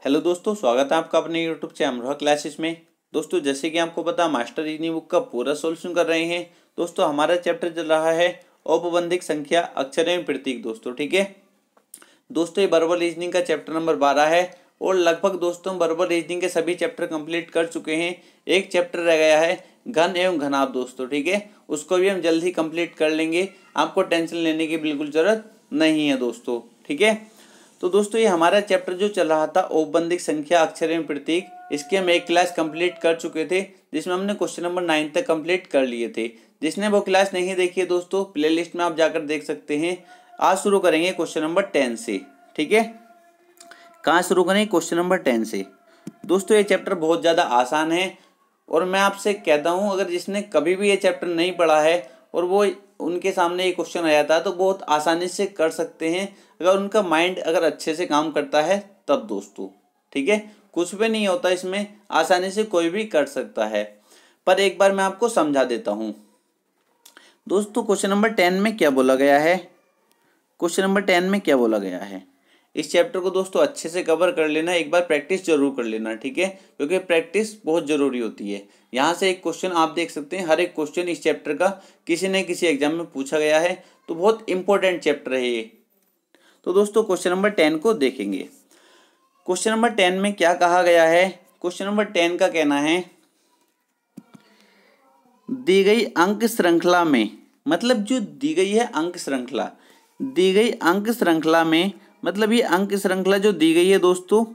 Hello दोस्तों, स्वागत है आपका अपने यूट्यूब चैनल अमरोहा क्लासेस में। दोस्तों जैसे कि आपको पता मास्टर रीजनिंग बुक का पूरा सॉल्यूशन कर रहे हैं। दोस्तों हमारा चैप्टर चल रहा है औपबंधिक संख्या, अक्षर एवं प्रतीक। दोस्तों ठीक है दोस्तों, ये वर्बल रीजनिंग का चैप्टर नंबर 12 है और लगभग दोस्तों वर्बल रीजनिंग के सभी चैप्टर कंप्लीट कर चुके हैं। एक चैप्टर रह गया है घन एवं घनाभ। दोस्तों ठीक है, उसको भी हम जल्द ही कंप्लीट कर लेंगे। आपको टेंशन लेने की बिल्कुल जरूरत नहीं है दोस्तों। ठीक है, तो दोस्तों ये हमारा चैप्टर जो चल रहा था औपबंधिक संख्या, अक्षर एवं प्रतीक, इसकी हम एक क्लास कंप्लीट कर चुके थे जिसमें हमने क्वेश्चन नंबर 9 तक कंप्लीट कर लिए थे। जिसने वो क्लास नहीं देखी है दोस्तों, प्लेलिस्ट में आप जाकर देख सकते हैं। आज शुरू करेंगे क्वेश्चन नंबर 10 से। ठीक है, कहाँ शुरू करेंगे? क्वेश्चन नंबर 10 से। दोस्तों ये चैप्टर बहुत ज़्यादा आसान है और मैं आपसे कहता हूँ अगर जिसने कभी भी ये चैप्टर नहीं पढ़ा है और वो उनके सामने ये क्वेश्चन आ जाता है तो बहुत आसानी से कर सकते हैं, अगर उनका माइंड अगर अच्छे से काम करता है तब दोस्तों। ठीक है, कुछ भी नहीं होता इसमें, आसानी से कोई भी कर सकता है। पर एक बार मैं आपको समझा देता हूँ दोस्तों। क्वेश्चन नंबर 10 में क्या बोला गया है? क्वेश्चन नंबर 10 में क्या बोला गया है? इस चैप्टर को दोस्तों अच्छे से कवर कर लेना, एक बार प्रैक्टिस जरूर कर लेना। ठीक है, क्योंकि प्रैक्टिस बहुत ज़रूरी होती है। यहाँ से एक क्वेश्चन आप देख सकते हैं, हर एक क्वेश्चन इस चैप्टर का किसी न किसी एग्जाम में पूछा गया है, तो बहुत इंपॉर्टेंट चैप्टर है ये। तो दोस्तों क्वेश्चन नंबर 10 को देखेंगे। क्वेश्चन नंबर 10 में क्या कहा गया है? क्वेश्चन नंबर 10 का कहना है दी गई अंक श्रृंखला में, मतलब जो दी गई है अंक श्रृंखला, दी गई अंक श्रृंखला में, मतलब ये अंक श्रृंखला जो दी गई है दोस्तों,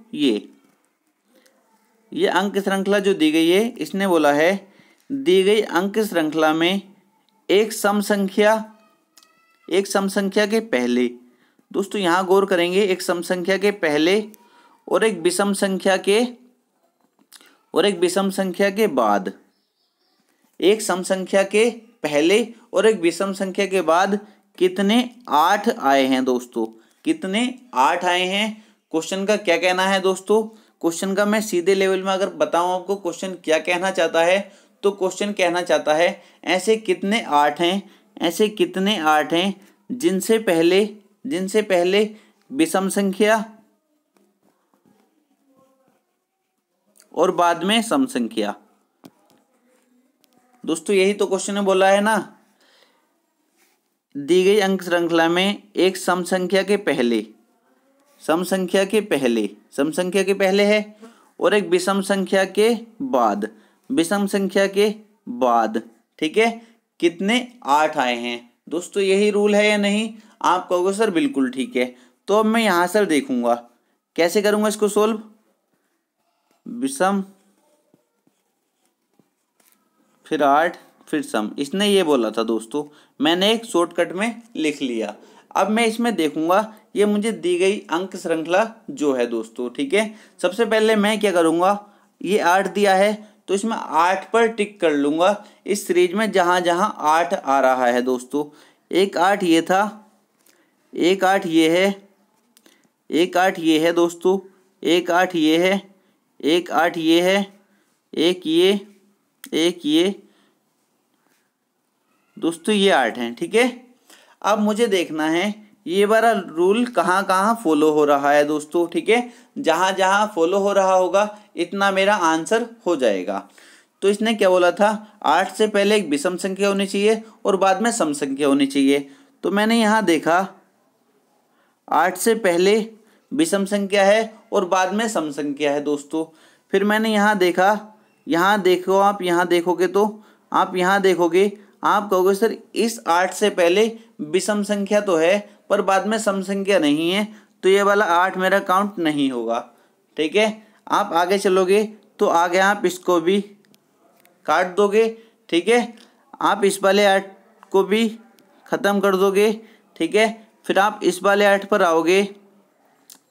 ये अंक श्रृंखला जो दी गई है, इसने बोला है दी गई अंक श्रृंखला में एक सम संख्या के पहले। दोस्तों यहाँ गौर करेंगे, एक सम संख्या के पहले और एक विषम संख्या के बाद, एक सम संख्या के पहले और एक विषम संख्या के बाद कितने 8 आए हैं दोस्तों? कितने 8 आए हैं? क्वेश्चन का क्या कहना है दोस्तों? क्वेश्चन का मैं सीधे लेवल में अगर बताऊं आपको क्वेश्चन क्या कहना चाहता है, तो क्वेश्चन कहना चाहता है ऐसे कितने 8 हैं, ऐसे कितने 8 हैं जिनसे पहले विषम संख्या और बाद में सम संख्या। दोस्तों यही तो क्वेश्चन ने बोला है ना, दी गई अंक श्रृंखला में एक सम संख्या के पहले है और एक विषम संख्या के बाद, ठीक है, कितने 8 आए हैं। दोस्तों यही रूल है या नहीं? आप कहोगे सर बिल्कुल ठीक है। तो अब मैं यहाँ सर देखूंगा कैसे करूंगा इसको सोल्व। विषम फिर 8 फिर सम, इसने ये बोला था दोस्तों, मैंने एक शॉर्टकट में लिख लिया। अब मैं इसमें देखूंगा ये मुझे दी गई अंक श्रृंखला जो है दोस्तों। ठीक है, सबसे पहले मैं क्या करूंगा, ये 8 दिया है तो इसमें 8 पर टिक कर लूंगा इस सीरीज में जहां जहां 8 आ रहा है दोस्तों। एक 8 ये था, एक 8 ये है, एक 8 ये है दोस्तों, एक 8 ये है, एक 8 ये है, एक ये दोस्तों, ये 8 हैं। ठीक है, अब मुझे देखना है ये वाला रूल कहाँ कहाँ फॉलो हो रहा है दोस्तों। ठीक है, जहाँ जहाँ फॉलो हो रहा होगा इतना मेरा आंसर हो जाएगा। तो इसने क्या बोला था, 8 से पहले एक विषम संख्या होनी चाहिए और बाद में सम संख्या होनी चाहिए। तो मैंने यहाँ देखा 8 से पहले विषम संख्या है और बाद में सम संख्या है दोस्तों। फिर मैंने यहाँ देखा, यहाँ देखो, आप यहाँ देखोगे तो आप यहाँ देखोगे, आप कहोगे सर इस 8 से पहले विषम संख्या तो है पर बाद में सम संख्या नहीं है, तो ये वाला 8 मेरा काउंट नहीं होगा। ठीक है, आप आगे चलोगे तो आगे आप इसको भी काट दोगे। ठीक है, आप इस वाले 8 को भी ख़त्म कर दोगे। ठीक है, फिर आप इस वाले 8 पर आओगे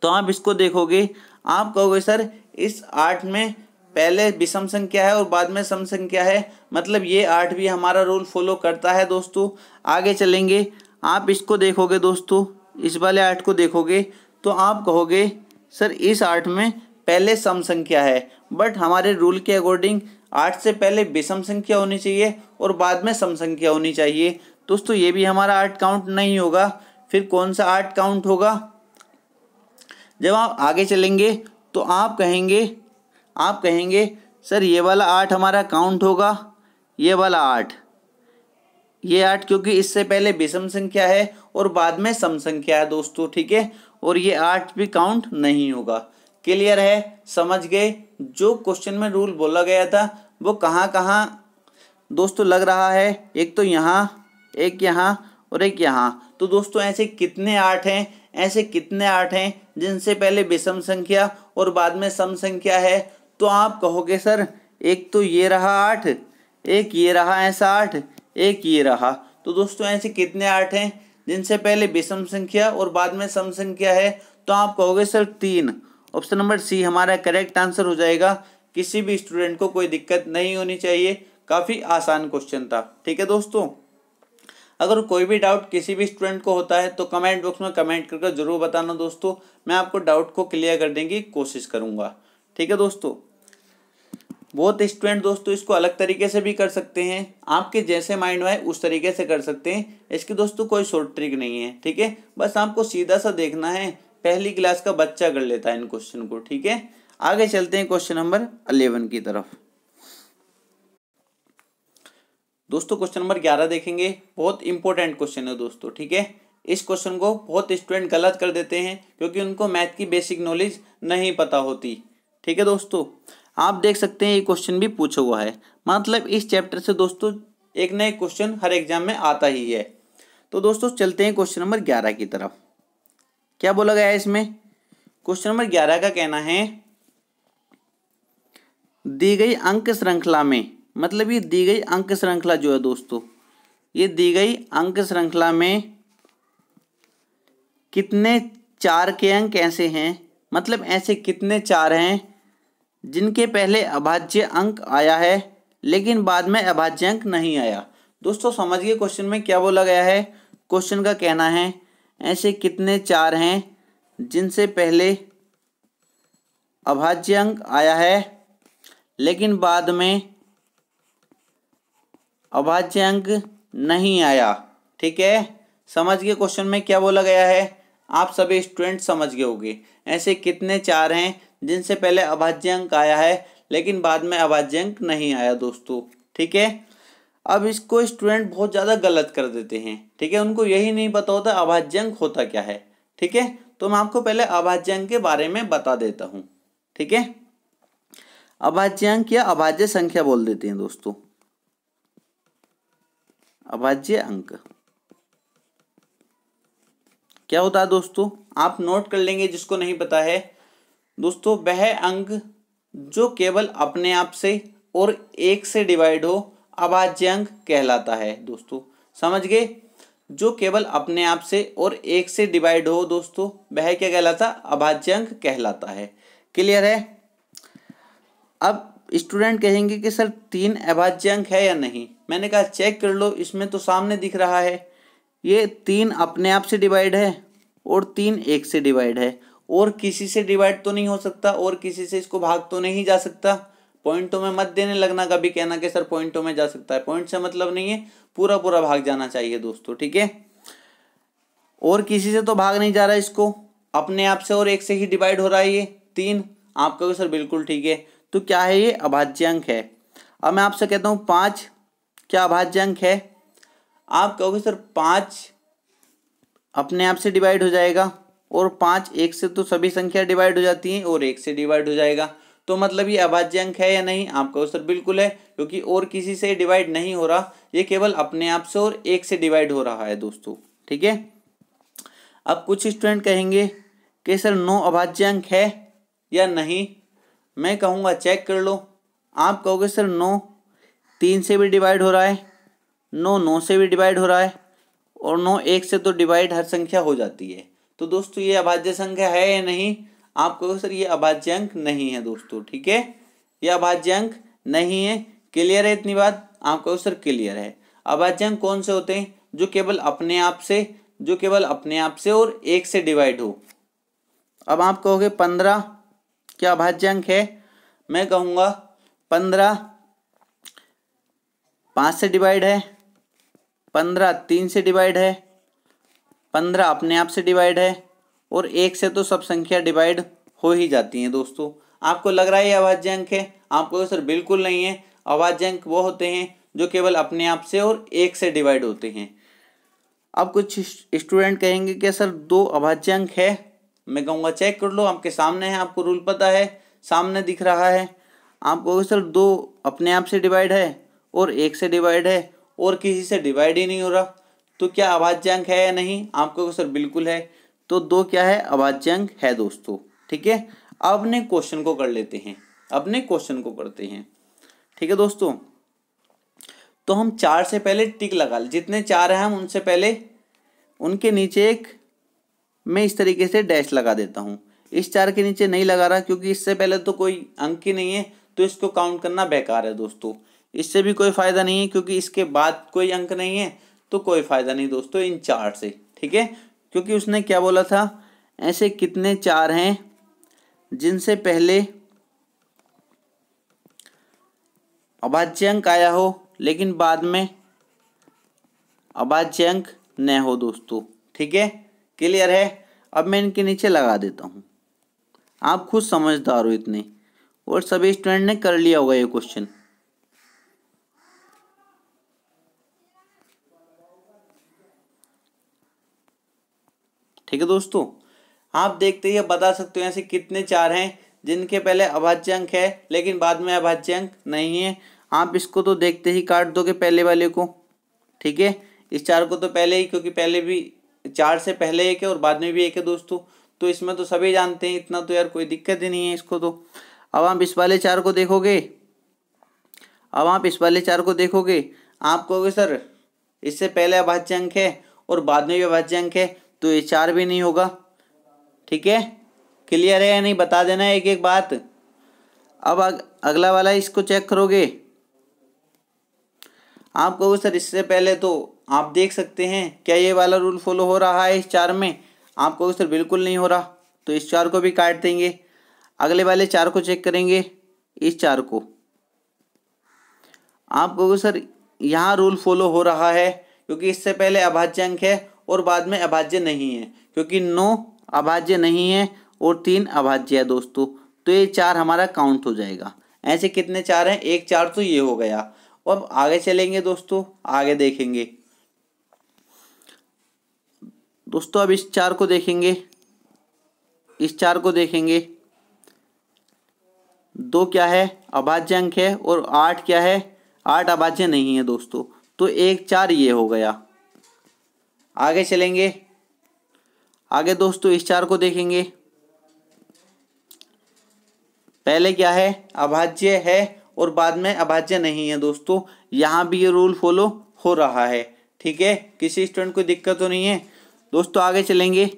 तो आप इसको देखोगे, आप कहोगे सर इस 8 में पहले विषम संख्या है और बाद में सम संख्या है, मतलब ये 8 भी हमारा रूल फॉलो करता है दोस्तों। आगे चलेंगे, आप इसको देखोगे दोस्तों, इस वाले 8 को देखोगे तो आप कहोगे सर इस 8 में पहले सम संख्या है, बट हमारे रूल के अकॉर्डिंग 8 से पहले विषम संख्या होनी चाहिए और बाद में सम संख्या होनी चाहिए। दोस्तों ये भी हमारा 8 काउंट नहीं होगा। फिर कौन सा 8 काउंट होगा? जब आप आगे चलेंगे तो आप कहेंगे सर ये वाला 8 हमारा काउंट होगा, ये वाला 8, ये 8 क्योंकि इससे पहले विषम संख्या है और बाद में सम संख्या है दोस्तों, ठीक है। और ये 8 भी काउंट नहीं होगा। क्लियर है, समझ गए? जो क्वेश्चन में रूल बोला गया था वो कहाँ कहाँ दोस्तों लग रहा है, एक तो यहाँ, एक यहाँ और एक यहाँ। तो दोस्तों ऐसे कितने 8 हैं, ऐसे कितने 8 हैं जिनसे पहले विषम संख्या और बाद में सम संख्या है? तो आप कहोगे सर एक तो ये रहा 8, एक ये रहा ऐसा 8, एक ये रहा। तो दोस्तों ऐसे कितने 8 हैं जिनसे पहले विषम संख्या और बाद में सम संख्या है? तो आप कहोगे सर 3। ऑप्शन नंबर सी हमारा करेक्ट आंसर हो जाएगा। किसी भी स्टूडेंट को कोई दिक्कत नहीं होनी चाहिए, काफ़ी आसान क्वेश्चन था, ठीक है दोस्तों। अगर कोई भी डाउट किसी भी स्टूडेंट को होता है तो कमेंट बॉक्स में कमेंट करके जरूर बताना दोस्तों, मैं आपको डाउट को क्लियर करने की कोशिश करूंगा, ठीक है दोस्तों। बहुत स्टूडेंट दोस्तों इसको अलग तरीके से भी कर सकते हैं, आपके जैसे माइंड में उस तरीके से कर सकते हैं। इसकी दोस्तों कोई शॉर्ट ट्रिक नहीं है, ठीक है। बस आपको सीधा सा देखना है, पहली क्लास का बच्चा कर लेता है इन क्वेश्चन को, ठीक है। आगे चलते हैं क्वेश्चन नंबर 11 की तरफ। दोस्तों क्वेश्चन नंबर 11 देखेंगे, बहुत इंपॉर्टेंट क्वेश्चन है दोस्तों, ठीक है। इस क्वेश्चन को बहुत स्टूडेंट गलत कर देते हैं क्योंकि उनको मैथ की बेसिक नॉलेज नहीं पता होती, ठीक है दोस्तों। आप देख सकते हैं ये क्वेश्चन भी पूछा हुआ है, मतलब इस चैप्टर से दोस्तों एक ना एक क्वेश्चन हर एग्जाम में आता ही है। तो दोस्तों चलते हैं क्वेश्चन नंबर 11 की तरफ। क्या बोला गया है इसमें? क्वेश्चन नंबर 11 का कहना है दी गई अंक श्रृंखला में, मतलब ये दी गई अंक श्रृंखला जो है दोस्तों, ये दी गई अंक श्रृंखला में कितने 4 के अंक ऐसे हैं, मतलब ऐसे कितने 4 हैं जिनके पहले अभाज्य अंक आया है लेकिन बाद में अभाज्य अंक नहीं आया। दोस्तों समझिए क्वेश्चन में क्या बोला गया है। क्वेश्चन का कहना है ऐसे कितने 4 हैं जिनसे पहले अभाज्य अंक आया है लेकिन बाद में अभाज्य अंक नहीं आया, ठीक है। समझ गए क्वेश्चन में क्या बोला गया है? आप सभी स्टूडेंट समझ गए होंगे। ऐसे कितने 4 हैं जिनसे पहले अभाज्य अंक आया है लेकिन बाद में अभाज्य अंक नहीं आया दोस्तों, ठीक है। अब इसको स्टूडेंट बहुत ज़्यादा गलत कर देते हैं, ठीक है। उनको यही नहीं पता होता अभाज्य अंक होता क्या है, ठीक है। तो मैं आपको पहले अभाज्य अंक के बारे में बता देता हूँ, ठीक है। अभाज्य अंक या अभाज्य संख्या बोल देते हैं दोस्तों, अभाज्य अंक क्या होता है दोस्तों, आप नोट कर लेंगे जिसको नहीं पता है। दोस्तों वह अंक जो केवल अपने आप से और 1 से डिवाइड हो अभाज्य अंक कहलाता है दोस्तों, समझ गए। जो केवल अपने आप से और 1 से डिवाइड हो दोस्तों वह क्या कहलाता? अभाज्य अंक कहलाता है। क्लियर है? अब स्टूडेंट कहेंगे कि सर 3 अभाज्य अंक है या नहीं। मैंने कहा चेक कर लो, इसमें तो सामने दिख रहा है ये 3 अपने आप से डिवाइड है और 3 1 से डिवाइड है, और किसी से डिवाइड तो नहीं हो सकता और किसी से इसको भाग तो नहीं जा सकता। पॉइंटों में मत देने लगना कभी, कहना कि सर पॉइंटों में जा सकता है, पॉइंट से मतलब नहीं है, पूरा पूरा भाग जाना चाहिए दोस्तों, ठीक है। और किसी से तो भाग नहीं जा रहा, इसको अपने आप से और 1 से ही डिवाइड हो रहा है ये 3। आप कहोगे सर बिल्कुल ठीक है, तो क्या है ये? अभाज्य अंक है। अब मैं आपसे कहता हूँ 5 क्या अभाज्य अंक है? आप कहोगे सर 5 अपने आप से डिवाइड हो जाएगा और 5 1 से तो सभी संख्या डिवाइड हो जाती हैं और 1 से डिवाइड हो जाएगा, तो मतलब ये अभाज्य अंक है या नहीं? आप कहो सर बिल्कुल है, क्योंकि और किसी से डिवाइड नहीं हो रहा, ये केवल अपने आप से और 1 से डिवाइड हो रहा है दोस्तों, ठीक है। अब कुछ स्टूडेंट कहेंगे कि सर 9 अभाज्य अंक है या नहीं। मैं कहूँगा चेक कर लो। आप कहोगे सर 9 3 से भी डिवाइड हो रहा है, 9 9 से भी डिवाइड हो रहा है, और 9 1 से तो डिवाइड हर संख्या हो जाती है। तो दोस्तों ये अभाज्य संख्या है या नहीं? आप कहोगे सर ये अभाज्य अंक नहीं है दोस्तों, ठीक है, ये अभाज्य अंक नहीं है। क्लियर है इतनी बात? आप कहोगे सर क्लियर है। अभाज्य अंक कौन से होते हैं? जो केवल अपने आप से और 1 से डिवाइड हो। अब आप कहोगे 15 क्या अभाज्य अंक है? मैं कहूँगा 15 5 से डिवाइड है, 15 3 से डिवाइड है, 15 अपने आप से डिवाइड है, और 1 से तो सब संख्या डिवाइड हो ही जाती हैं दोस्तों। आपको लग रहा है ये अभाज्य अंक है, आपको सर बिल्कुल नहीं है। अभाज्य अंक वो होते हैं जो केवल अपने आप से और 1 से डिवाइड होते हैं। अब कुछ स्टूडेंट कहेंगे कि सर 2 अभाज्य अंक है, मैं कहूँगा चेक कर लो, आपके सामने है, आपको रूल पता है, सामने दिख रहा है। आप कहोगे सर 2 अपने आप से डिवाइड है और 1 से डिवाइड है और किसी से डिवाइड ही नहीं हो रहा, तो क्या अभाज्य अंक है या नहीं? आप कहोगे सर बिल्कुल है। तो 2 क्या है? अभाज्य अंक है दोस्तों। ठीक है, अब अपने क्वेश्चन को कर लेते हैं, अपने क्वेश्चन को करते हैं। ठीक है दोस्तों, तो हम 4 से पहले टिक लगा ले, जितने 4 हैं हम उनसे पहले उनके नीचे एक मैं इस तरीके से डैश लगा देता हूँ। इस 4 के नीचे नहीं लगा रहा क्योंकि इससे पहले तो कोई अंक ही नहीं है, तो इसको काउंट करना बेकार है दोस्तों। इससे भी कोई फ़ायदा नहीं है क्योंकि इसके बाद कोई अंक नहीं है, तो कोई फ़ायदा नहीं दोस्तों इन 4 से। ठीक है, क्योंकि उसने क्या बोला था, ऐसे कितने 4 हैं जिनसे पहले अभाज्य अंक आया हो लेकिन बाद में अभाज्य अंक न हो दोस्तों। ठीक है, क्लियर है? अब मैं इनके नीचे लगा देता हूँ। आप खुद समझदार हो इतने, और सभी स्टूडेंट ने कर लिया होगा ये क्वेश्चन। ठीक है दोस्तों, आप देखते ही बता सकते हो ऐसे कितने 4 हैं जिनके पहले अभाज्य अंक है लेकिन बाद में अभाज्य अंक नहीं है। आप इसको तो देखते ही काट दोगे पहले वाले को। ठीक है, इस 4 को तो पहले ही, क्योंकि पहले भी 4 से पहले 1 है और बाद में भी 1 है दोस्तों, तो इसमें तो सभी जानते हैं, इतना तो यार कोई दिक्कत ही नहीं है इसको तो। अब आप इस वाले 4 को देखोगे, अब आप इस वाले 4 को देखोगे, आप कहोगे सर इससे पहले अभाज्य अंक है और बाद में भी अभाज्य अंक है, तो ये 4 भी नहीं होगा। ठीक है, क्लियर है या नहीं? बता देना एक एक बात। अब अगला वाला इसको चेक करोगे, आप कहोगे सर इससे पहले तो आप देख सकते हैं क्या ये वाला रूल फॉलो हो रहा है इस 4 में? आप कहोगे सर बिल्कुल नहीं हो रहा, तो इस 4 को भी काट देंगे। अगले वाले 4 को चेक करेंगे, इस 4 को। आप कहोगे सर यहाँ रूल फॉलो हो रहा है क्योंकि इससे पहले अभाज्य अंक है और बाद में अभाज्य नहीं है, क्योंकि 9 अभाज्य नहीं है और 3 अभाज्य है दोस्तों, तो ये 4 हमारा काउंट हो जाएगा। ऐसे कितने 4 हैं? एक 4 तो ये हो गया। अब आगे चलेंगे दोस्तों, आगे देखेंगे दोस्तों। अब इस 4 को देखेंगे, इस 4 को देखेंगे, 2 क्या है? अभाज्य अंक है और 8 क्या है? 8 अभाज्य नहीं है दोस्तों, तो 1 4 ये हो गया। आगे चलेंगे, आगे दोस्तों इस 4 को देखेंगे, पहले क्या है? अभाज्य है और बाद में अभाज्य नहीं है दोस्तों, यहाँ भी ये रूल फॉलो हो रहा है। ठीक है, किसी स्टूडेंट को दिक्कत तो नहीं है दोस्तों। आगे चलेंगे,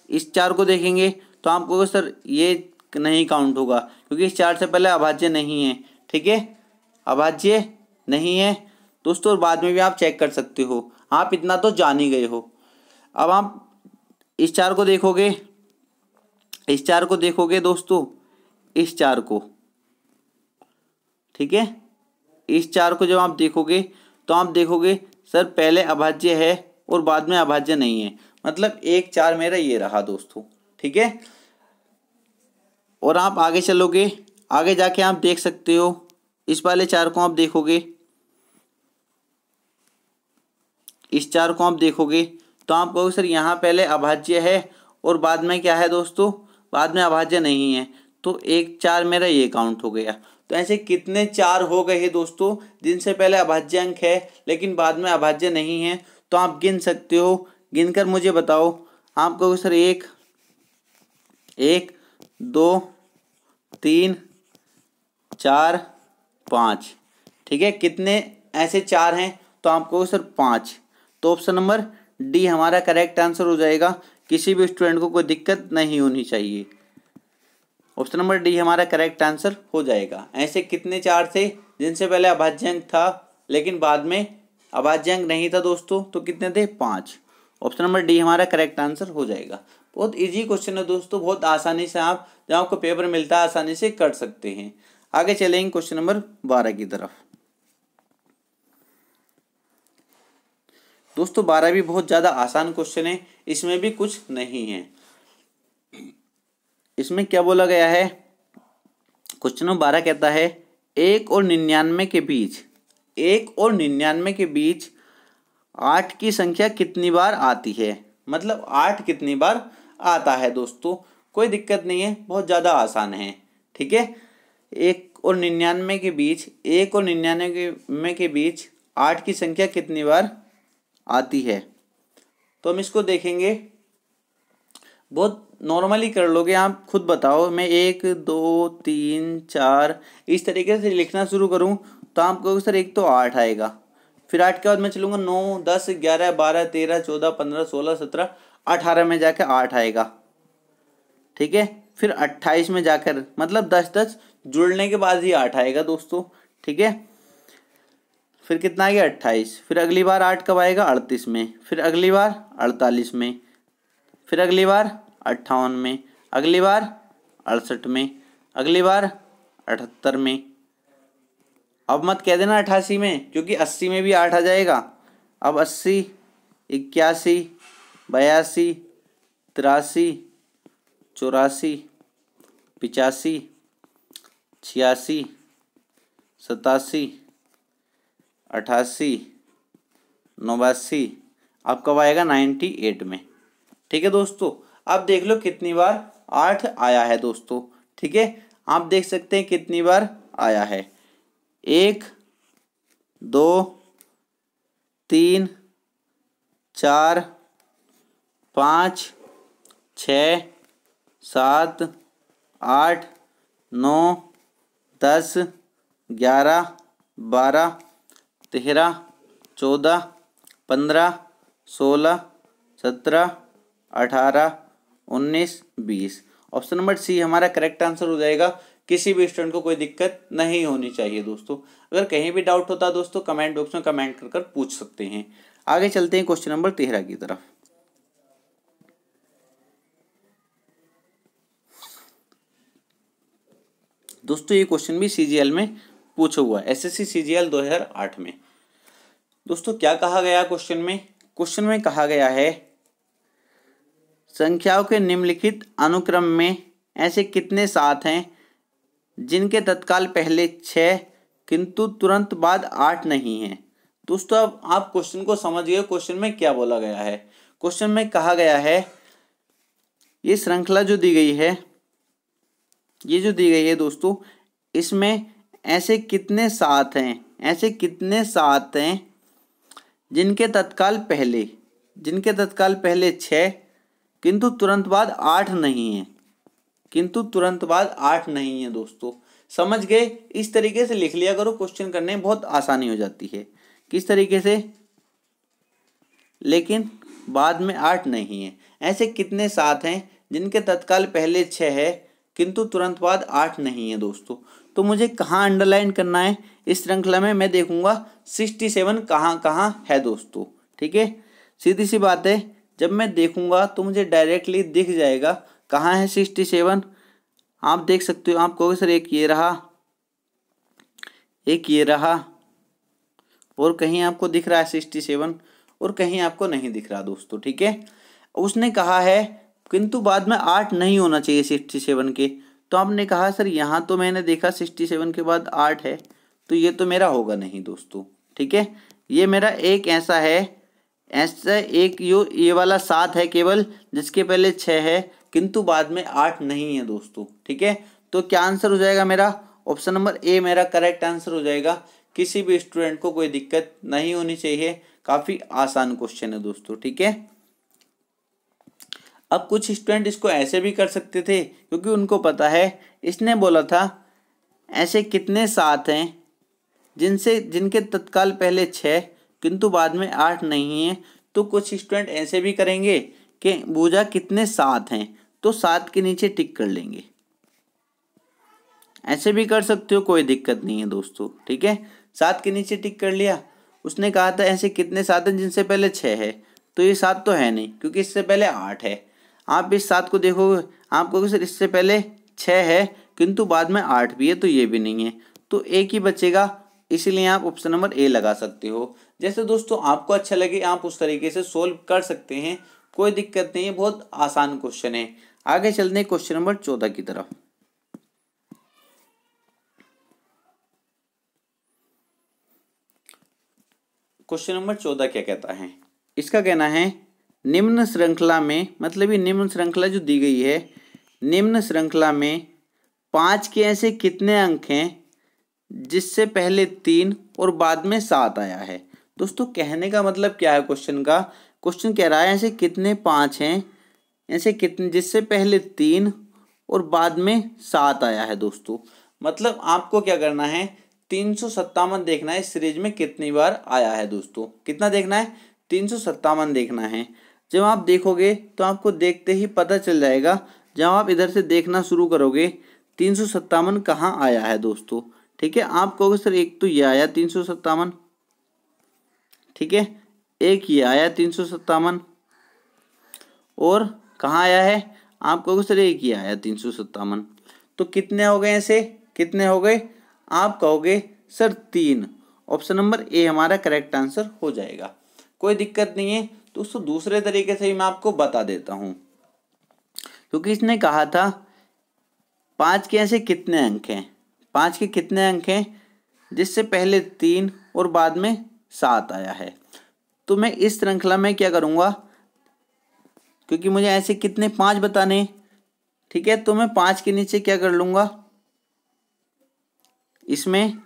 इस 4 को देखेंगे, तो आप कहोगे सर ये नहीं काउंट होगा क्योंकि इस 4 से पहले अभाज्य नहीं है। ठीक है, अभाज्य नहीं है दोस्तों, और बाद में भी आप चेक कर सकते हो, आप इतना तो जान ही गए हो। अब आप इस 4 को देखोगे, इस 4 को देखोगे दोस्तों, इस 4 को। ठीक है, इस 4 को जब आप देखोगे तो आप देखोगे सर पहले अभाज्य है और बाद में अभाज्य नहीं है, मतलब 1 4 मेरा ये रहा दोस्तों। ठीक है, और आप आगे चलोगे, आगे जाके आप देख सकते हो, इस वाले 4 को आप देखोगे, इस 4 को आप देखोगे, तो आप कहोगे सर यहाँ पहले अभाज्य है और बाद में क्या है दोस्तों? बाद में अभाज्य नहीं है, तो 1 4 मेरा ये काउंट हो गया। तो ऐसे कितने 4 हो गए हैं दोस्तों जिनसे पहले अभाज्य अंक है लेकिन बाद में अभाज्य नहीं है? तो आप गिन सकते हो, गिनकर मुझे बताओ। आप कहोगे सर 1 1 2 3 4 5। ठीक है, कितने ऐसे 4 हैं? तो आप कहोगे सर 5। तो ऑप्शन नंबर डी हमारा करेक्ट आंसर हो जाएगा। किसी भी स्टूडेंट को कोई दिक्कत नहीं होनी चाहिए, ऑप्शन नंबर डी हमारा करेक्ट आंसर हो जाएगा। ऐसे कितने 4 थे जिनसे पहले अभाज्य अंक था लेकिन बाद में अभाज्य अंक नहीं था दोस्तों? तो कितने थे? 5। ऑप्शन नंबर डी हमारा करेक्ट आंसर हो जाएगा। बहुत इजी क्वेश्चन है दोस्तों, बहुत आसानी से आप जब आपको पेपर मिलता है आसानी से कर सकते हैं। आगे चलेंगे क्वेश्चन नंबर 12 की तरफ। दोस्तों 12 भी बहुत ज़्यादा आसान क्वेश्चन है, इसमें भी कुछ नहीं है। इसमें क्या बोला गया है, क्वेश्चन नंबर 12 कहता है 1 और 99 के बीच, 1 और 99 के बीच 8 की संख्या कितनी बार आती है। मतलब 8 कितनी बार आता है दोस्तों। कोई दिक्कत नहीं है, बहुत ज़्यादा आसान है। ठीक है, 1 और 99 के बीच, 1 और 99 के बीच 8 की संख्या कितनी बार आती है। तो हम इसको देखेंगे, बहुत नॉर्मली कर लोगे आप, खुद बताओ। मैं 1 2 3 4 इस तरीके से लिखना शुरू करूं तो आप कहोगे सर एक तो 8 आएगा, फिर 8 के बाद मैं चलूँगा 9 10 11 12 13 14 15 16 17 18 में जाकर 8 आएगा। ठीक है, फिर 28 में जाकर, मतलब 10 10 जुड़ने के बाद ही 8 आएगा दोस्तों। ठीक है, फिर कितना आ गया 28, फिर अगली बार 8 कब आएगा 38 में, फिर अगली बार 48 में, फिर अगली बार 58 में, अगली बार 68 में, अगली बार 78 में। अब मत कह देना 88 में, क्योंकि 80 में भी 8 आ जाएगा। अब 80 81 82 83 84 85 86 87 88 89, अब कब आएगा 98 में। ठीक है दोस्तों, अब देख लो कितनी बार 8 आया है दोस्तों। ठीक है, आप देख सकते हैं कितनी बार आया है, 1 2 3 4 5 6 7 8 9 10 11 12 13 14 15 16 17 18 19 20। ऑप्शन नंबर सी हमारा करेक्ट आंसर हो जाएगा। किसी भी स्टूडेंट को कोई दिक्कत नहीं होनी चाहिए दोस्तों। अगर कहीं भी डाउट होता है दोस्तों कमेंट बॉक्स में कमेंट कर पूछ सकते हैं। आगे चलते हैं क्वेश्चन नंबर 13 की तरफ। दोस्तों ये क्वेश्चन भी सीजीएल में पूछा हुआ है, एसएससी सीजीएल 2008 में। दोस्तों क्या कहा गया क्वेश्चन में, क्वेश्चन में कहा गया है संख्याओं के निम्नलिखित अनुक्रम में ऐसे कितने सात हैं जिनके तत्काल पहले 6 किंतु तुरंत बाद 8 नहीं है। दोस्तों अब आप क्वेश्चन को समझ गए, क्वेश्चन में क्या बोला गया है। क्वेश्चन में कहा गया है ये श्रृंखला जो दी गई है, ये जो दी गई है दोस्तों, इसमें ऐसे कितने सात हैं, ऐसे कितने सात हैं जिनके तत्काल पहले 6 किंतु तुरंत बाद 8 नहीं है, किंतु तुरंत बाद 8 नहीं है। दोस्तों समझ गए, इस तरीके से लिख लिया करो, क्वेश्चन करने में बहुत आसानी हो जाती है। किस तरीके से, लेकिन बाद में 8 नहीं है। ऐसे कितने सात हैं जिनके तत्काल पहले 6 है किंतु तुरंत बाद 8 नहीं है। दोस्तों तो मुझे कहाँ अंडरलाइन करना है इस श्रृंखला में, मैं देखूंगा 67 कहाँ है दोस्तों। ठीक है, सीधी सी बात है, जब मैं देखूंगा तो मुझे डायरेक्टली दिख जाएगा कहाँ है 67। आप देख सकते हो, आप कहोगे सर एक ये रहा, एक ये रहा, और कहीं आपको दिख रहा है 67 और कहीं आपको नहीं दिख रहा दोस्तों। ठीक है, उसने कहा है किंतु बाद में 8 नहीं होना चाहिए 67 के, तो आपने कहा सर यहाँ तो मैंने देखा 67 के बाद 8 है, तो ये तो मेरा होगा नहीं दोस्तों। ठीक है, ये मेरा एक ऐसा है, ऐसा एक ये वाला 7 है केवल जिसके पहले 6 है किंतु बाद में 8 नहीं है दोस्तों। ठीक है, तो क्या आंसर हो जाएगा मेरा, ऑप्शन नंबर ए मेरा करेक्ट आंसर हो जाएगा। किसी भी स्टूडेंट को कोई दिक्कत नहीं होनी चाहिए, काफ़ी आसान क्वेश्चन है दोस्तों। ठीक है, अब कुछ स्टूडेंट इसको ऐसे भी कर सकते थे, क्योंकि उनको पता है इसने बोला था ऐसे कितने सात हैं जिनके तत्काल पहले 6 किंतु बाद में 8 नहीं है, तो कुछ स्टूडेंट ऐसे भी करेंगे कि बूझा कितने सात हैं, तो 7 के नीचे टिक कर लेंगे। ऐसे भी कर सकते हो, कोई दिक्कत नहीं है दोस्तों। ठीक है, 7 के नीचे टिक कर लिया। उसने कहा था ऐसे कितने सात हैं जिनसे पहले 6 है, तो ये 7 तो है नहीं क्योंकि इससे पहले 8 है। आप इस 7 को देखोगे, आप कहोगे सर इससे पहले 6 है किंतु बाद में 8 भी है, तो ये भी नहीं है, तो एक ही बचेगा, इसीलिए आप ऑप्शन नंबर ए लगा सकते हो। जैसे दोस्तों आपको अच्छा लगे आप उस तरीके से सोल्व कर सकते हैं, कोई दिक्कत नहीं है, बहुत आसान क्वेश्चन है। आगे चलते हैं क्वेश्चन नंबर 14 की तरफ। क्वेश्चन नंबर 14 क्या कहता है? इसका कहना है निम्न श्रृंखला में, मतलब ये निम्न श्रृंखला जो दी गई है, निम्न श्रृंखला में 5 के ऐसे कितने अंक हैं जिससे पहले 3 और बाद में 7 आया है। दोस्तों कहने का मतलब क्या है क्वेश्चन का? क्वेश्चन कह रहा है ऐसे कितने 5 हैं, ऐसे कितने जिससे पहले 3 और बाद में 7 आया है। दोस्तों मतलब आपको क्या करना है, 357 देखना है इस सीरीज में कितनी बार आया है। दोस्तों कितना देखना है? 357 देखना है। जब आप देखोगे तो आपको देखते ही पता चल जाएगा, जब आप इधर से देखना शुरू करोगे 357 कहाँ आया है। दोस्तों ठीक है, आप कहोगे सर एक तो ये आया 357, ठीक है, एक ये आया 357, और कहाँ आया है? आप कहोगे सर एक ही आया 357। तो कितने हो गए ऐसे, कितने हो गए? आप कहोगे सर 3। ऑप्शन नंबर ए हमारा करेक्ट आंसर हो जाएगा। कोई दिक्कत नहीं है दोस्तों, दूसरे तरीके से ही मैं आपको बता देता हूँ, क्योंकि इसने कहा था 5 के ऐसे कितने अंक हैं, 5 के कितने अंक हैं जिससे पहले 3 और बाद में 7 आया है। तो मैं इस श्रृंखला में क्या करूँगा, क्योंकि मुझे ऐसे कितने 5 बताने, ठीक है, तो मैं 5 के नीचे क्या कर लूँगा, इसमें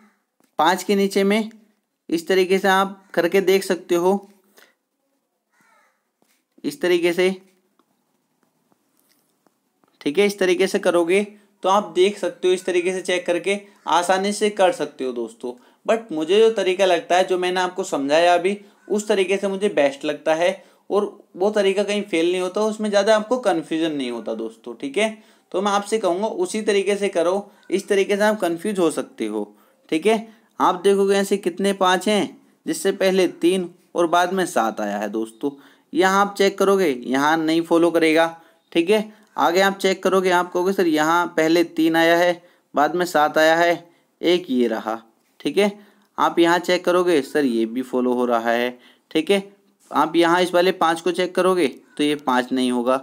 5 के नीचे में इस तरीके से आप करके देख सकते हो, इस तरीके से, ठीक है, इस तरीके से करोगे तो आप देख सकते हो, इस तरीके से चेक करके आसानी से कर सकते हो दोस्तों। बट मुझे जो तरीका लगता है, जो मैंने आपको समझाया अभी, उस तरीके से मुझे बेस्ट लगता है, और वो तरीका कहीं फेल नहीं होता, उसमें ज़्यादा आपको कन्फ्यूजन नहीं होता दोस्तों। ठीक है, तो मैं आपसे कहूँगा उसी तरीके से करो, इस तरीके से आप कन्फ्यूज हो सकते हो। ठीक है, आप देखोगे ऐसे कितने 5 हैं जिससे पहले 3 और बाद में 7 आया है। दोस्तों यहाँ आप चेक करोगे, यहाँ नहीं फॉलो करेगा। ठीक है, आगे आप चेक करोगे, आप कहोगे सर यहाँ पहले 3 आया है, बाद में 7 आया है, एक ये रहा। ठीक है, आप यहाँ चेक करोगे, सर ये भी फॉलो हो रहा है। ठीक है, आप यहाँ इस वाले 5 को चेक करोगे तो ये 5 नहीं होगा,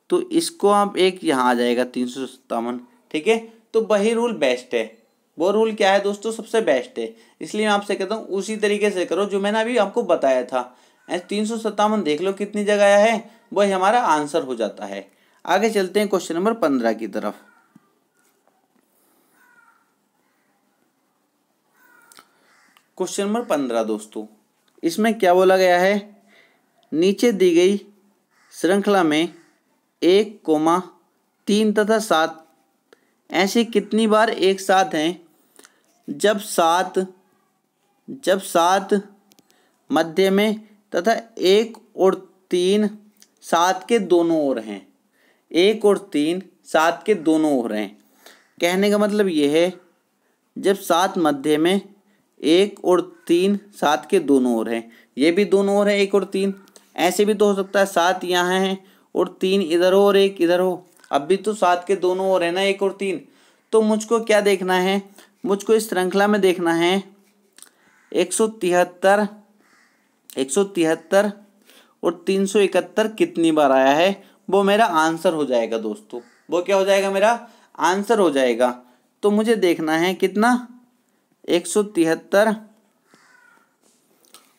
तो इसको आप एक यहाँ आ जाएगा 357। ठीक है, तो वही रूल बेस्ट है। वो रूल क्या है दोस्तों? सबसे बेस्ट है। इसलिए मैं आपसे कहता हूँ उसी तरीके से करो जो मैंने अभी आपको बताया था। 357 देख लो कितनी जगह आया है, वही हमारा आंसर हो जाता है। आगे चलते हैं क्वेश्चन नंबर 15 की तरफ। क्वेश्चन नंबर 15 दोस्तों, इसमें क्या बोला गया है, नीचे दी गई श्रृंखला में 1, 3 तथा 7 ऐसी कितनी बार एक साथ हैं जब 7 मध्य में तथा 1 और 3 7 के दोनों ओर हैं। 1 और 3 7 के दोनों ओर हैं। कहने का मतलब ये है, जब 7 मध्य में, 1 और 3 7 के दोनों ओर हैं, ये भी दोनों ओर है 1 और 3। ऐसे भी तो हो सकता है 7 यहाँ है और 3 इधर हो और 1 इधर हो, अब भी तो 7 के दोनों ओर है ना 1 और 3। तो मुझको क्या देखना है, मुझको इस श्रृंखला में देखना है 173 और 371 कितनी बार आया है, वो मेरा आंसर हो जाएगा दोस्तों। वो क्या हो जाएगा, मेरा आंसर हो जाएगा। तो मुझे देखना है कितना, 173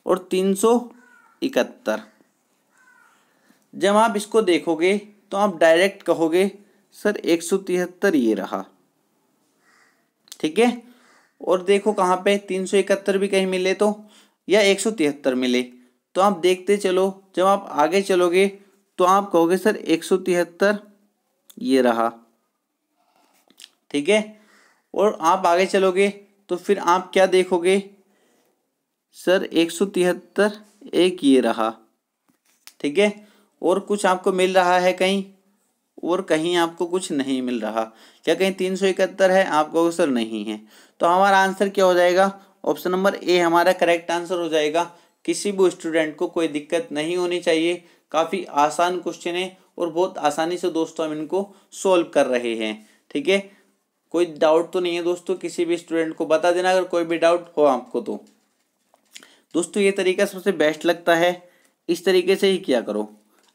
और 371। जब आप इसको देखोगे तो आप डायरेक्ट कहोगे सर 173 ये रहा। ठीक है, और देखो कहाँ पे 371 भी कहीं मिले तो, या 173 मिले तो आप देखते चलो। जब आप आगे चलोगे तो आप कहोगे सर 173 ये रहा। ठीक है, और आप आगे चलोगे तो फिर आप क्या देखोगे, सर 173 एक ये रहा। ठीक है, और कुछ आपको मिल रहा है कहीं, और कहीं आपको कुछ नहीं मिल रहा। क्या कहीं 371 है? आप कहोगे सर नहीं है। तो हमारा आंसर क्या हो जाएगा, ऑप्शन नंबर ए हमारा करेक्ट आंसर हो जाएगा। किसी भी स्टूडेंट को कोई दिक्कत नहीं होनी चाहिए। काफ़ी आसान क्वेश्चन है और बहुत आसानी से दोस्तों हम इनको सोल्व कर रहे हैं। ठीक है, कोई डाउट तो नहीं है दोस्तों? किसी भी स्टूडेंट को बता देना अगर कोई भी डाउट हो आपको। तो दोस्तों ये तरीका सबसे बेस्ट लगता है, इस तरीके से ही किया करो।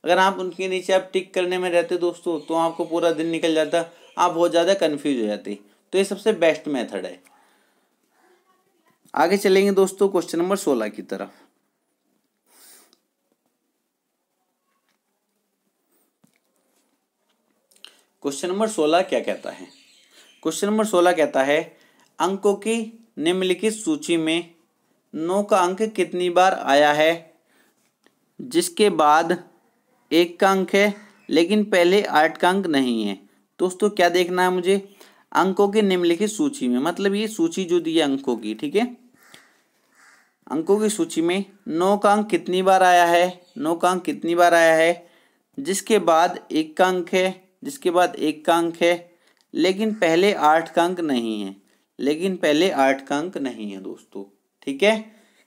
अगर आप उनके नीचे आप टिक करने में रहते दोस्तों तो आपको पूरा दिन निकल जाता, आप बहुत ज़्यादा कन्फ्यूज हो जाते। तो ये सबसे बेस्ट मेथड है। आगे चलेंगे दोस्तों क्वेश्चन नंबर 16 की तरफ। क्वेश्चन नंबर 16 क्या कहता है? क्वेश्चन नंबर 16 कहता है अंकों की निम्नलिखित सूची में 9 का अंक कितनी बार आया है जिसके बाद 1 का अंक है लेकिन पहले 8 का अंक नहीं है। दोस्तों क्या देखना है मुझे? अंकों की निम्नलिखित सूची में, मतलब ये सूची जो दी है अंकों की, ठीक है, अंकों की सूची में 9 का अंक कितनी बार आया है, 9 का अंक कितनी बार आया है जिसके बाद 1 का अंक है, जिसके बाद 1 का अंक है लेकिन पहले 8 का अंक नहीं है, लेकिन पहले 8 का अंक नहीं है दोस्तों। ठीक है,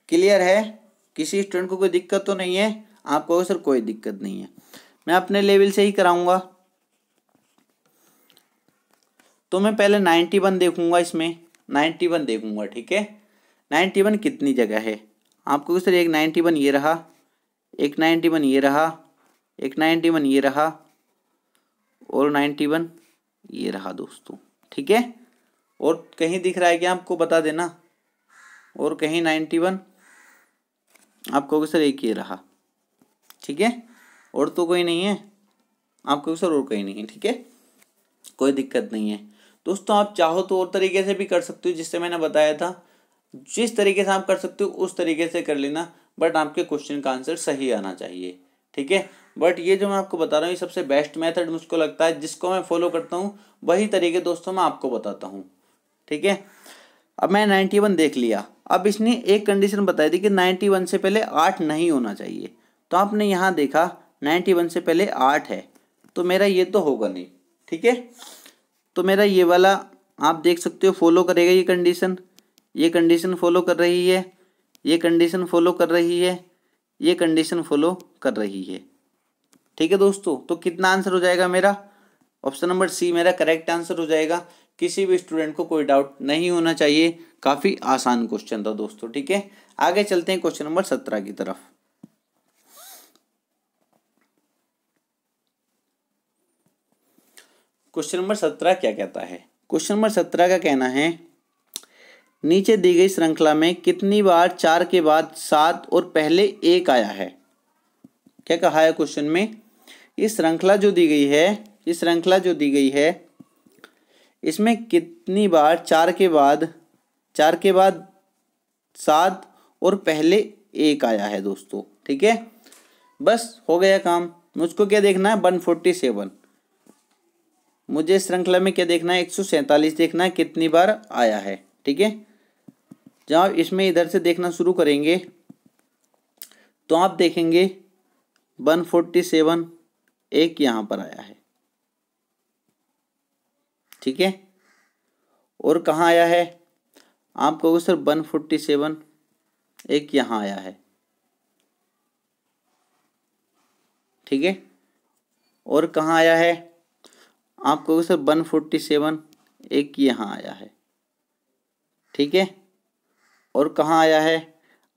क्लियर है? किसी स्टूडेंट को कोई दिक्कत तो नहीं है? आप कहोगे सर कोई दिक्कत नहीं है, मैं अपने लेवल से ही कराऊंगा। तो मैं पहले 91 देखूंगा, इसमें 91 देखूंगा। ठीक है, 91 कितनी जगह है? आपको सर एक 91 ये रहा, एक 91 ये रहा, एक 91 ये रहा और 91 ये रहा दोस्तों। ठीक है, और कहीं दिख रहा है कि आपको बता देना, और कहीं 91 आप कहोगे सर एक ये रहा। ठीक है, और तो कोई नहीं है? आप कहोगे सर और कहीं नहीं है। ठीक है, कोई दिक्कत नहीं है दोस्तों। आप चाहो तो और तरीके से भी कर सकते हो, जिससे मैंने बताया था, जिस तरीके से आप कर सकते हो उस तरीके से कर लेना, बट आपके क्वेश्चन का आंसर सही आना चाहिए। ठीक है, बट ये जो मैं आपको बता रहा हूँ ये सबसे बेस्ट मेथड मुझको लगता है, जिसको मैं फॉलो करता हूँ वही तरीके दोस्तों मैं आपको बताता हूँ। ठीक है, अब मैं 91 देख लिया, अब इसने एक कंडीशन बताई थी कि 91 से पहले 8 नहीं होना चाहिए। तो आपने यहाँ देखा 91 से पहले 8 है, तो मेरा ये तो होगा नहीं। ठीक है, तो मेरा ये वाला आप देख सकते हो फॉलो करेगा, ये कंडीशन फॉलो कर रही है, ये कंडीशन फॉलो कर रही है, ये कंडीशन फॉलो कर रही है। ठीक है दोस्तों, तो कितना आंसर हो जाएगा मेरा? ऑप्शन नंबर सी मेरा करेक्ट आंसर हो जाएगा। किसी भी स्टूडेंट को कोई डाउट नहीं होना चाहिए, काफ़ी आसान क्वेश्चन था दोस्तों। ठीक है, आगे चलते हैं क्वेश्चन नंबर 17 की तरफ। क्वेश्चन नंबर 17 क्या कहता है? क्वेश्चन नंबर 17 का कहना है नीचे दी गई श्रृंखला में कितनी बार 4 के बाद 7 और पहले 1 आया है? क्या कहा है क्वेश्चन में? इस श्रृंखला जो दी गई है, इस श्रृंखला जो दी गई है इसमें कितनी बार 4 के बाद 7 और पहले 1 आया है दोस्तों। ठीक है, बस हो गया काम। मुझको क्या देखना है? 147। मुझे श्रृंखला में क्या देखना है? 147 देखना है कितनी बार आया है। ठीक है, जब आप इसमें इधर से देखना शुरू करेंगे तो आप देखेंगे 147 एक यहाँ पर आया है। ठीक है, और कहाँ आया है? आप कहोगे सर 147 एक यहाँ आया है। ठीक है, और कहाँ आया है? आप कहोगे सर 147 एक यहाँ आया है। ठीक है, और कहाँ आया है?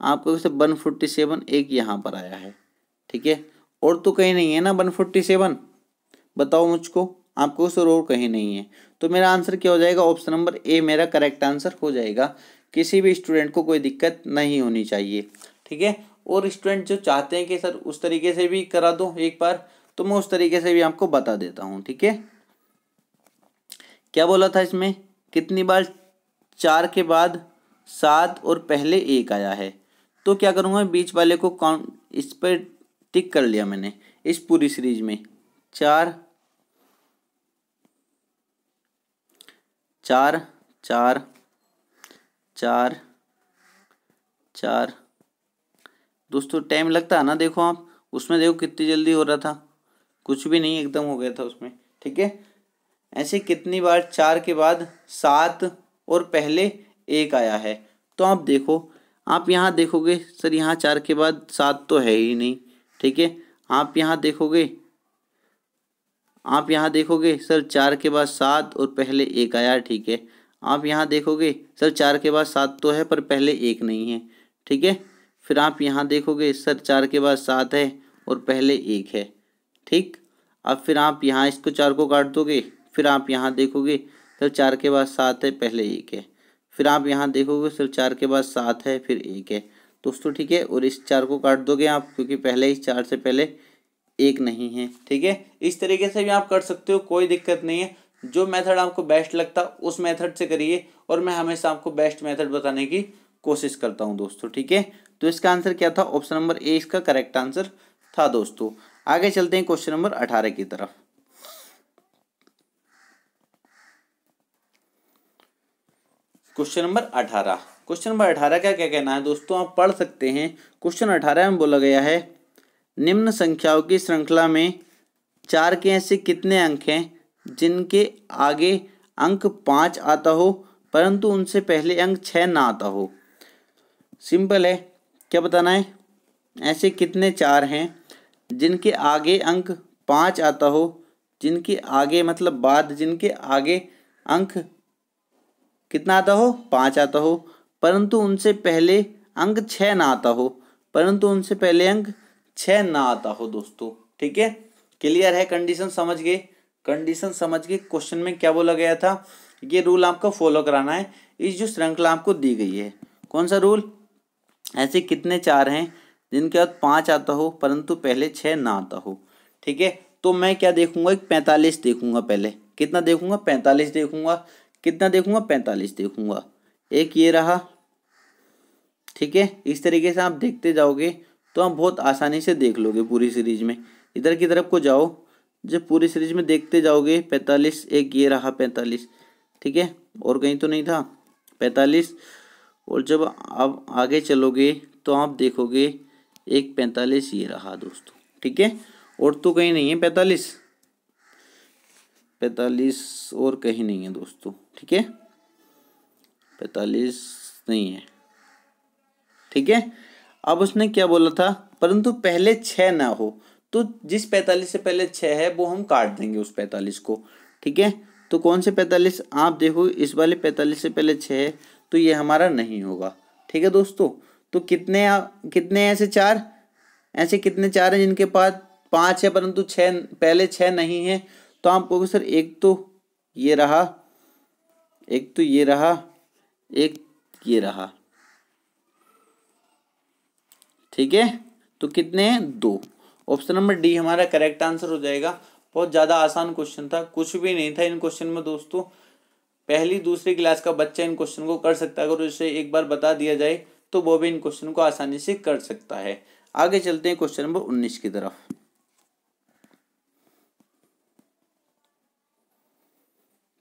आप कहोगे सर 147 एक यहाँ पर आया है। ठीक है, और तो कहीं नहीं है ना 147? बताओ मुझको, आपको सर और कहीं नहीं है। तो मेरा आंसर क्या हो जाएगा? ऑप्शन नंबर ए मेरा करेक्ट आंसर हो जाएगा। किसी भी स्टूडेंट को कोई दिक्कत नहीं होनी चाहिए। ठीक है, और स्टूडेंट जो चाहते हैं कि सर उस तरीके से भी करा दो एक बार, तो मैं उस तरीके से भी आपको बता देता हूँ। ठीक है, क्या बोला था इसमें? कितनी बार 4 के बाद 7 और पहले 1 आया है? तो क्या करूँगा, बीच वाले को काउंट इस पर टिक कर लिया मैंने। इस पूरी सीरीज में 4 4 4 4 4 दोस्तों टाइम लगता है ना, देखो आप उसमें देखो कितनी जल्दी हो रहा था, कुछ भी नहीं, एकदम हो गया था उसमें। ठीक है, ऐसे कितनी बार 4 के बाद 7 और पहले 1 आया है? तो आप देखो, आप यहाँ देखोगे सर यहाँ 4 के बाद 7 तो है ही नहीं। ठीक है, आप यहाँ देखोगे सर 4 के बाद 7 और पहले 1 आया। ठीक है, आप यहाँ देखोगे सर 4 के बाद 7 तो है पर पहले 1 नहीं है। ठीक है, फिर आप यहाँ देखोगे सर 4 के बाद 7 है और पहले 1 है। ठीक। अब फिर आप यहाँ इसको 4 को काट दोगे, फिर आप यहाँ देखोगे फिर 4 के बाद 7 है, पहले 1 है, फिर आप यहाँ देखोगे फिर 4 के बाद 7 है, फिर 1 है दोस्तों, ठीक है। और इस 4 को काट दोगे आप, क्योंकि पहले ही 4 से पहले 1 नहीं है, ठीक है। इस तरीके से भी आप कर सकते हो, कोई दिक्कत नहीं है। जो मेथड आपको बेस्ट लगता उस मेथड से करिए, और मैं हमेशा आपको बेस्ट मेथड बताने की कोशिश करता हूँ दोस्तों, ठीक है। तो इसका आंसर क्या था? ऑप्शन नंबर ए इसका करेक्ट आंसर था दोस्तों। आगे चलते हैं क्वेश्चन नंबर 18 की तरफ। क्वेश्चन नंबर 18 का क्या कहना है दोस्तों, आप पढ़ सकते हैं। क्वेश्चन 18 में बोला गया है, निम्न संख्याओं की श्रृंखला में 4 के ऐसे कितने अंक हैं जिनके आगे अंक 5 आता हो परंतु उनसे पहले अंक 6 ना आता हो। सिंपल है, क्या बताना है? ऐसे कितने 4 हैं जिनके आगे अंक 5 आता हो, जिनके आगे मतलब बाद, जिनके आगे अंक कितना आता हो? 5 आता हो, परंतु उनसे पहले अंक 6 ना आता हो, परंतु उनसे पहले अंक 6 ना आता हो दोस्तों, ठीक है। क्लियर है? कंडीशन समझ गए? कंडीशन समझ के क्वेश्चन में क्या बोला गया था, ये रूल आपको फॉलो कराना है। इस जो श्रृंखला आपको दी गई है, कौन सा रूल? ऐसे कितने 4 हैं जिनके बाद 5 आता हो परंतु पहले 6 ना आता हो, ठीक है। तो मैं क्या देखूंगा? 45 देखूंगा पहले। कितना देखूंगा? 45 देखूंगा। कितना देखूंगा? 45 देखूंगा। एक ये रहा, ठीक है। इस तरीके से आप देखते जाओगे तो आप बहुत आसानी से देख लोगे पूरी सीरीज में। इधर की तरफ को जाओ, जब पूरी सीरीज में देखते जाओगे 45, एक ये रहा 45, ठीक है, और कहीं तो नहीं था 45। और जब आप आगे चलोगे तो आप देखोगे एक 45 ये रहा दोस्तों, ठीक है, और तो कहीं नहीं है 45 और कहीं नहीं है दोस्तों, ठीक है, 45 नहीं है, ठीक है। अब उसने क्या बोला था? परंतु पहले 6 ना हो, तो जिस 45 से पहले 6 है वो हम काट देंगे उस 45 को, ठीक है। तो कौन से 45? आप देखो इस वाले 45 से पहले 6 है तो ये हमारा नहीं होगा, ठीक है दोस्तों। तो कितने ऐसे 4, ऐसे कितने 4 हैं जिनके पास 5 है परंतु 6 पहले 6 नहीं है? तो आप कहोगे सर एक तो ये रहा, एक तो ये रहा, एक ये रहा, ठीक है। तो कितने हैं? 2। ऑप्शन नंबर डी हमारा करेक्ट आंसर हो जाएगा। बहुत ज़्यादा आसान क्वेश्चन था, कुछ भी नहीं था इन क्वेश्चन में दोस्तों। पहली दूसरी क्लास का बच्चा इन क्वेश्चन को कर सकता है, अगर उसे एक बार बता दिया जाए तो वो भी इन क्वेश्चन को आसानी से कर सकता है। आगे चलते हैं क्वेश्चन नंबर 19 की तरफ।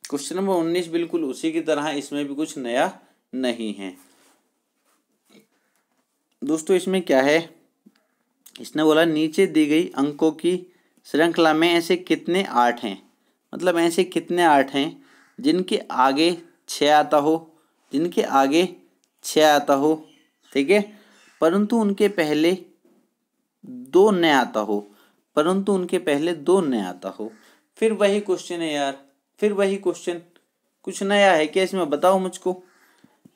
क्वेश्चन नंबर 19 बिल्कुल उसी की तरह है, इसमें भी कुछ नया नहीं है दोस्तों। इसमें क्या है, इसने बोला नीचे दी गई अंकों की श्रृंखला में ऐसे कितने 8 हैं, मतलब ऐसे कितने 8 हैं जिनके आगे 6 आता हो, जिनके आगे 6 आता हो, ठीक है, परंतु उनके पहले 2 न आता हो, परंतु उनके पहले 2 न आता हो। फिर वही क्वेश्चन है यार, फिर वही क्वेश्चन, कुछ नया है क्या इसमें? बताओ मुझको।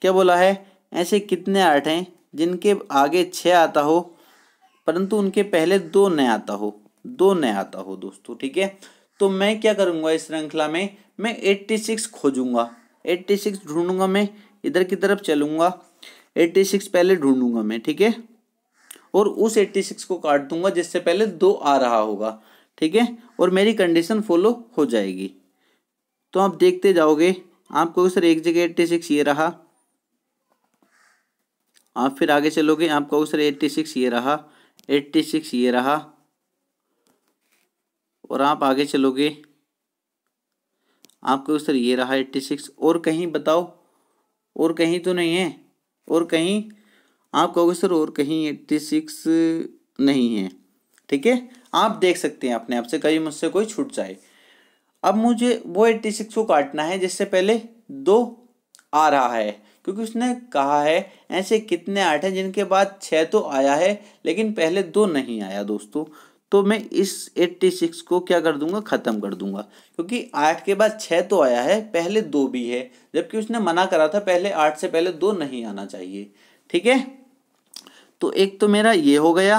क्या बोला है? ऐसे कितने 8 हैं जिनके आगे 6 आता हो परंतु उनके पहले 2 न आता हो, 2 न आता हो दोस्तों, ठीक है। तो मैं क्या करूंगा इस श्रृंखला में? मैं 86 खोजूंगा, 86 ढूंढूंगा, मैं इधर की तरफ चलूंगा, 86 पहले ढूंढूंगा मैं, ठीक है, और उस 86 को काट दूंगा जिससे पहले 2 आ रहा होगा, ठीक है, और मेरी कंडीशन फॉलो हो जाएगी। तो आप देखते जाओगे, आपको सर एक जगह 86 ये रहा, आप फिर आगे चलोगे आपको सर 86 ये रहा, 86 ये रहा, और आप आगे चलोगे आपको सर ये रहा 86, और कहीं बताओ, और कहीं तो नहीं है? और कहीं? आप कहोगे सर और कहीं 86 नहीं है, ठीक है। आप देख सकते हैं अपने आप से, कहीं मुझसे कोई छूट जाए। अब मुझे वो 86 को काटना है जिससे पहले 2 आ रहा है, क्योंकि उसने कहा है ऐसे कितने 8 हैं जिनके बाद 6 तो आया है लेकिन पहले 2 नहीं आया दोस्तों। तो मैं इस 86 को क्या कर दूंगा? ख़त्म कर दूंगा, क्योंकि 8 के बाद 6 तो आया है, पहले 2 भी है, जबकि उसने मना करा था पहले 8 से पहले 2 नहीं आना चाहिए, ठीक है। तो एक तो मेरा ये हो गया,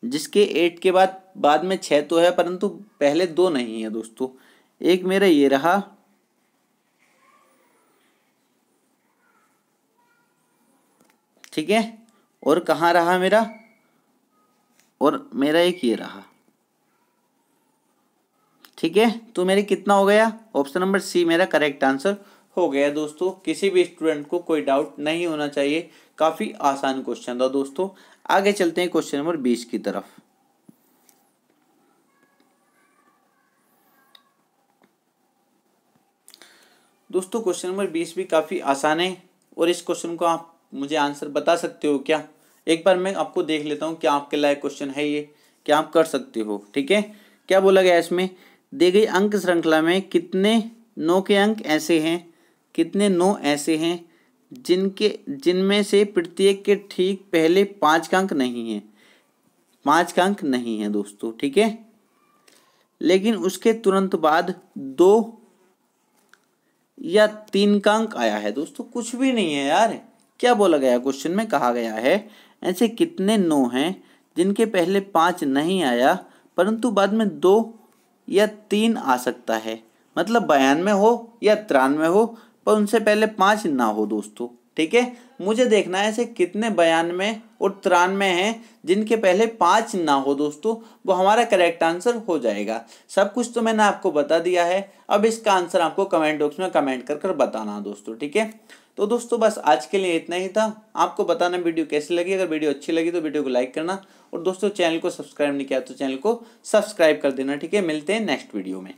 जिसके 8 के बाद में 6 तो है, परंतु पहले 2 नहीं है दोस्तों। एक मेरा ये रहा, ठीक है, और कहाँ रहा मेरा, और मेरा एक ये रहा, ठीक है। तो मेरे कितना हो गया, ऑप्शन नंबर सी मेरा करेक्ट आंसर हो गया दोस्तों। किसी भी स्टूडेंट को कोई डाउट नहीं होना चाहिए, काफ़ी आसान क्वेश्चन था दोस्तों। आगे चलते हैं क्वेश्चन नंबर 20 की तरफ। दोस्तों क्वेश्चन नंबर 20 भी काफ़ी आसान है, और इस क्वेश्चन को आप मुझे आंसर बता सकते हो क्या? एक बार मैं आपको देख लेता हूँ क्या आपके लायक क्वेश्चन है ये, क्या आप कर सकते हो, ठीक है। क्या बोला गया इसमें, दी गई अंक श्रृंखला में कितने 9 के अंक ऐसे हैं, कितने 9 ऐसे हैं जिनमें से प्रत्येक के ठीक पहले 5 का अंक नहीं है, 5 का अंक नहीं है दोस्तों, ठीक है, लेकिन उसके तुरंत बाद 2 या 3 का अंक आया है। दोस्तों कुछ भी नहीं है यार, क्या बोला गया क्वेश्चन में, कहा गया है ऐसे कितने 9 हैं जिनके पहले 5 नहीं आया परंतु बाद में 2 या 3 आ सकता है, मतलब 92 हो या 93 हो पर उनसे पहले 5 ना हो दोस्तों, ठीक है। मुझे देखना है ऐसे कितने 92 और 93 हैं जिनके पहले 5 ना हो दोस्तों, वो हमारा करेक्ट आंसर हो जाएगा। सब कुछ तो मैंने आपको बता दिया है, अब इसका आंसर आपको कमेंट बॉक्स में कमेंट कर बताना दोस्तों, ठीक है। तो दोस्तों बस आज के लिए इतना ही था, आपको बताना वीडियो कैसी लगी। अगर वीडियो अच्छी लगी तो वीडियो को लाइक करना, और दोस्तों चैनल को सब्सक्राइब नहीं किया तो चैनल को सब्सक्राइब कर देना, ठीक है। मिलते हैं नेक्स्ट वीडियो में।